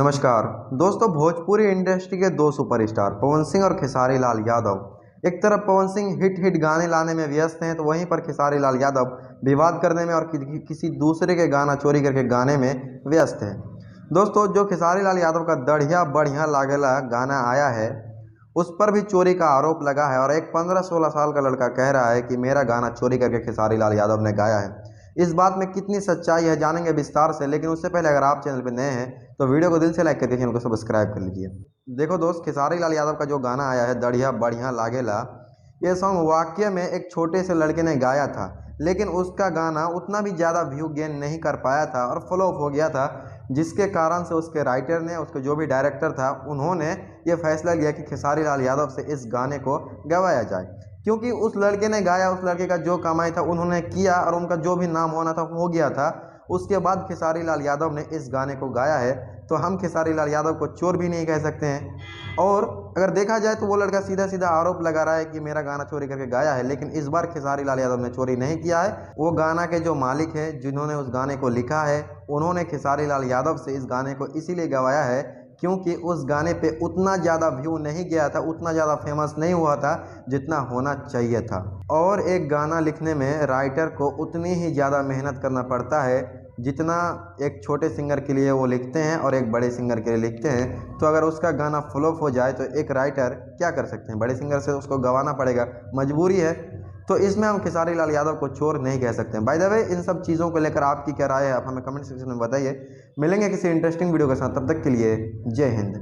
नमस्कार दोस्तों, भोजपुरी इंडस्ट्री के दो सुपरस्टार पवन सिंह और खेसारी लाल यादव एक तरफ पवन सिंह हिट गाने लाने में व्यस्त हैं, तो वहीं पर खेसारी लाल यादव विवाद करने में और किसी दूसरे के गाना चोरी करके गाने में व्यस्त हैं। दोस्तों, जो खेसारी लाल यादव का दढ़िया बढ़िया लागेला गाना आया है, उस पर भी चोरी का आरोप लगा है और एक 15-16 साल का लड़का कह रहा है कि मेरा गाना चोरी करके खेसारी लाल यादव ने गाया है। इस बात में कितनी सच्चाई है जानेंगे विस्तार से, लेकिन उससे पहले अगर आप चैनल पर नए हैं तो वीडियो को दिल से लाइक करके चैनल को सब्सक्राइब कर लीजिए। देखो दोस्त, खेसारी लाल यादव का जो गाना आया है दढ़िया बढ़िया लागेला, ये सॉन्ग वाकई में एक छोटे से लड़के ने गाया था, लेकिन उसका गाना उतना भी ज़्यादा व्यू गेन नहीं कर पाया था और फ्लॉप हो गया था, जिसके कारण से उसके राइटर ने, उसके जो भी डायरेक्टर था, उन्होंने ये फैसला लिया कि खेसारी लाल यादव से इस गाने को गवाया जाए, क्योंकि उस लड़के ने गाया, उस लड़के का जो कमाई था उन्होंने किया और उनका जो भी नाम होना था हो गया था। उसके बाद खेसारी लाल यादव ने इस गाने को गाया है, तो हम खेसारी लाल यादव को चोर भी नहीं कह सकते हैं। और अगर देखा जाए तो वो लड़का सीधा सीधा आरोप लगा रहा है कि मेरा गाना चोरी करके गाया है, लेकिन इस बार खेसारी लाल यादव ने चोरी नहीं किया है। वो गाना के जो मालिक है, जिन्होंने उस गाने को लिखा है, उन्होंने खेसारी लाल यादव से इस गाने को इसीलिए गवाया है क्योंकि उस गाने पे उतना ज़्यादा व्यू नहीं गया था, उतना ज़्यादा फेमस नहीं हुआ था जितना होना चाहिए था। और एक गाना लिखने में राइटर को उतनी ही ज़्यादा मेहनत करना पड़ता है जितना एक छोटे सिंगर के लिए वो लिखते हैं और एक बड़े सिंगर के लिए लिखते हैं। तो अगर उसका गाना फ्लॉप हो जाए तो एक राइटर क्या कर सकते हैं, बड़े सिंगर से उसको गवाना पड़ेगा, मजबूरी है। तो इसमें हम खेसारी लाल यादव को चोर नहीं कह सकते हैं। बाय द वे, इन सब चीज़ों को लेकर आपकी क्या राय है, आप हमें कमेंट सेक्शन में बताइए। मिलेंगे किसी इंटरेस्टिंग वीडियो के साथ, तब तक के लिए जय हिंद।